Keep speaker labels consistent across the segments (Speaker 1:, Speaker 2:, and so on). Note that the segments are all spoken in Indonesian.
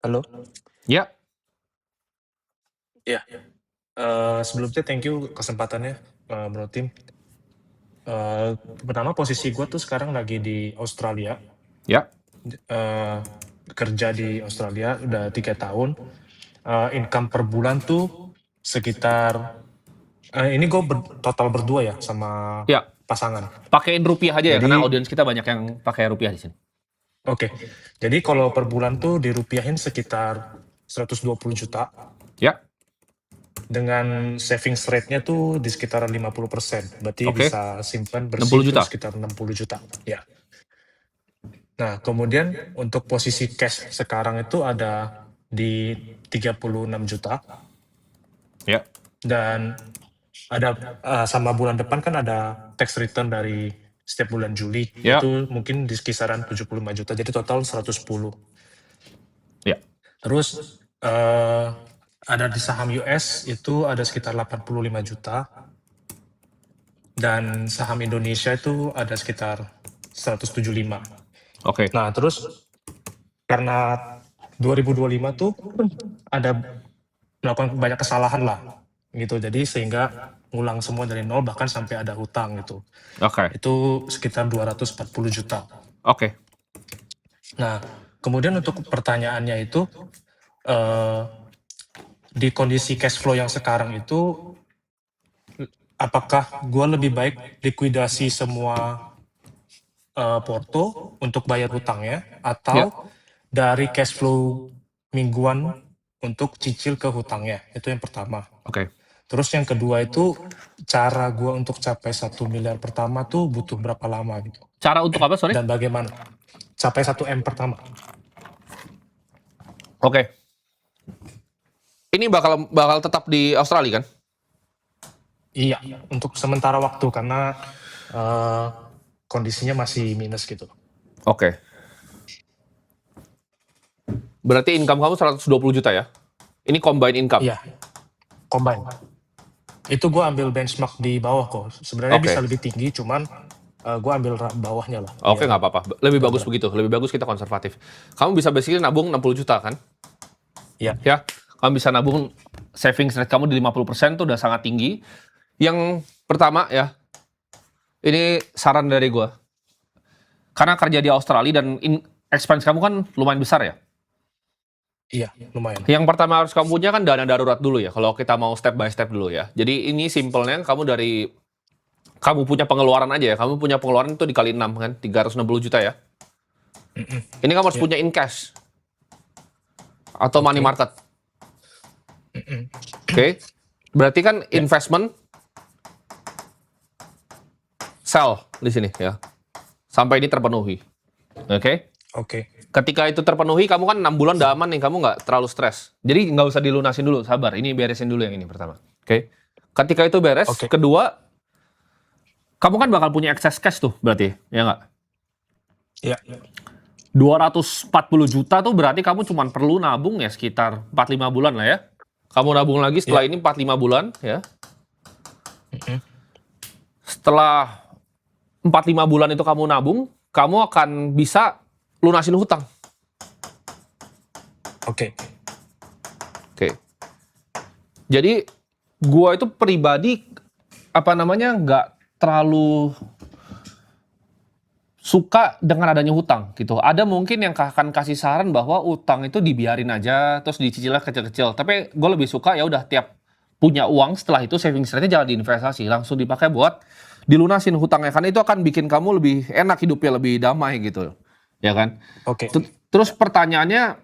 Speaker 1: Halo?
Speaker 2: Ya,
Speaker 1: Ya, sebelumnya thank you kesempatannya, Bro Tim. Pertama posisi gue tuh sekarang lagi di Australia,
Speaker 2: ya,
Speaker 1: eee, kerja di Australia udah 3 tahun, income per bulan tuh sekitar ini gue total berdua ya sama
Speaker 2: ya.
Speaker 1: pasangan.
Speaker 2: Pakein rupiah aja ya, karena
Speaker 1: Jadi
Speaker 2: audiens kita banyak yang pakai rupiah di sini.
Speaker 1: oke, jadi kalau per bulan tuh dirupiahin sekitar 120 juta,
Speaker 2: Ya,
Speaker 1: dengan savings rate-nya tuh di sekitar 50%, berarti
Speaker 2: oke.
Speaker 1: bisa simpan
Speaker 2: 60
Speaker 1: bersih tuh
Speaker 2: juta.
Speaker 1: sekitar 60 juta, ya. Nah, kemudian untuk posisi cash sekarang itu ada di 36 juta,
Speaker 2: Ya,
Speaker 1: dan ada sama bulan depan kan ada tax return dari setiap bulan Juli,
Speaker 2: ya,
Speaker 1: itu mungkin di kisaran 75 juta, jadi total 110.
Speaker 2: ya.
Speaker 1: Terus eh, ada di saham US itu ada sekitar 85 juta, dan saham Indonesia itu ada sekitar 175.
Speaker 2: Oke,
Speaker 1: Nah, terus karena 2025 tuh ada melakukan banyak kesalahan lah gitu. Jadi sehingga ngulang semua dari nol bahkan sampai ada hutang gitu.
Speaker 2: oke,
Speaker 1: Itu sekitar 240 juta.
Speaker 2: oke.
Speaker 1: Nah, kemudian untuk pertanyaannya itu eh, di kondisi cash flow yang sekarang itu apakah gue lebih baik likuidasi semua Porto untuk bayar hutangnya,
Speaker 2: Ya,
Speaker 1: atau dari cash flow mingguan untuk cicil ke hutangnya. Itu yang pertama.
Speaker 2: oke.
Speaker 1: Terus yang kedua itu cara gue untuk capai 1 miliar pertama tuh butuh berapa lama gitu.
Speaker 2: Cara untuk apa, sorry?
Speaker 1: Dan bagaimana capai 1 M pertama.
Speaker 2: Oke. Ini bakal tetap di Australia kan?
Speaker 1: Iya, untuk sementara waktu karena kondisinya masih minus gitu.
Speaker 2: Oke. Berarti income kamu 120 juta ya? Ini combine income.
Speaker 1: Iya, combine. Itu gue ambil benchmark di bawah kok. Sebenarnya
Speaker 2: Oke.
Speaker 1: bisa lebih tinggi, cuman gue ambil bawahnya lah.
Speaker 2: Oke,
Speaker 1: biar
Speaker 2: nggak apa-apa. Lebih
Speaker 1: nggak
Speaker 2: bagus
Speaker 1: berat.
Speaker 2: begitu. Lebih bagus kita konservatif. Kamu bisa basically nabung 60 juta kan?
Speaker 1: Iya,
Speaker 2: Ya, kamu bisa nabung savings rate kamu di 50% tuh udah sangat tinggi. Yang pertama ya, ini saran dari gue. Karena kerja di Australia dan expense kamu kan lumayan besar ya.
Speaker 1: iya, lumayan.
Speaker 2: Yang pertama harus kamu punya kan dana darurat dulu ya. Kalau kita mau step by step dulu ya. Jadi ini simpelnya kamu punya pengeluaran aja ya. Kamu punya pengeluaran itu dikali 6 kan, 360 juta ya. Ini kamu harus
Speaker 1: Iya.
Speaker 2: punya in cash atau money
Speaker 1: Oke.
Speaker 2: market. Oke. Berarti kan investment sell di sini ya. Sampai ini terpenuhi. Oke.
Speaker 1: Oke.
Speaker 2: Ketika itu terpenuhi, kamu kan 6 bulan udah aman nih, kamu nggak terlalu stres. Jadi nggak usah dilunasin dulu, sabar. Ini beresin dulu yang ini pertama. Oke. Ketika itu beres,
Speaker 1: Oke.
Speaker 2: kedua, kamu kan bakal punya excess cash tuh berarti, ya nggak?
Speaker 1: Iya.
Speaker 2: 240 juta tuh berarti kamu cuma perlu nabung ya sekitar 4-5 bulan lah ya. Kamu nabung lagi setelah
Speaker 1: Iya.
Speaker 2: ini 4-5 bulan ya. Setelah 4-5 bulan itu kamu nabung, kamu akan bisa lunasin hutang.
Speaker 1: Oke.
Speaker 2: Oke. Jadi gua itu pribadi nggak terlalu suka dengan adanya hutang gitu. Ada mungkin yang akan kasih saran bahwa utang itu dibiarin aja terus dicicilnya kecil-kecil. Tapi gue lebih suka ya udah tiap punya uang setelah itu savings rate-nya jangan diinvestasi, langsung dipakai buat dilunasin hutangnya, karena itu akan bikin kamu lebih enak hidupnya, lebih damai gitu. Ya kan?
Speaker 1: Oke.
Speaker 2: Terus pertanyaannya,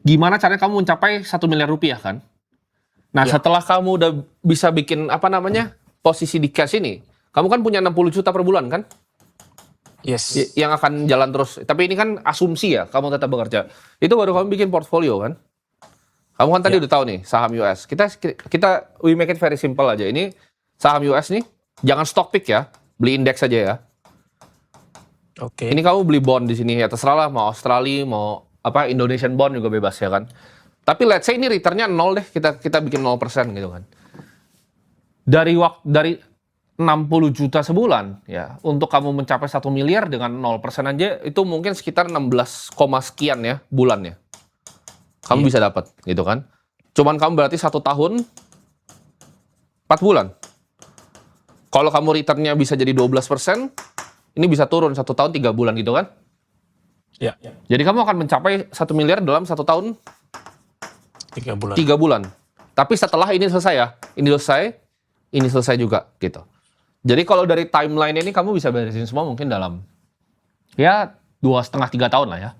Speaker 2: gimana caranya kamu mencapai 1 miliar rupiah kan? Nah,
Speaker 1: Ya.
Speaker 2: setelah kamu udah bisa bikin posisi di cash ini, kamu kan punya 60 juta per bulan kan?
Speaker 1: Yes.
Speaker 2: Yang akan jalan terus. Tapi ini kan asumsi ya, kamu tetap bekerja. Itu baru kamu bikin portfolio kan? Kamu kan tadi
Speaker 1: Ya.
Speaker 2: udah tahu nih, saham US. Kita we make it very simple aja. Ini saham US nih, jangan stock pick ya, beli indeks aja ya.
Speaker 1: Oke.
Speaker 2: Ini kamu beli bond di sini ya, terserah lah, mau Australia, mau Indonesian bond juga bebas ya kan. Tapi let's say ini returnnya 0 deh, kita bikin 0% gitu kan. Dari 60 juta sebulan ya, untuk kamu mencapai 1 miliar dengan 0% aja itu mungkin sekitar 16, sekian ya bulannya. kamu bisa dapat gitu kan. Cuman kamu berarti 1 tahun 4 bulan. Kalau kamu returnnya bisa jadi 12%, ini bisa turun 1 tahun 3 bulan gitu kan.
Speaker 1: Ya,
Speaker 2: Jadi kamu akan mencapai 1 miliar dalam 1 tahun
Speaker 1: 3 bulan.
Speaker 2: 3 bulan. Tapi setelah ini selesai ya, ini selesai juga gitu. Jadi kalau dari timeline ini kamu bisa beresin semua mungkin dalam ya 2,5-3 tahun lah ya.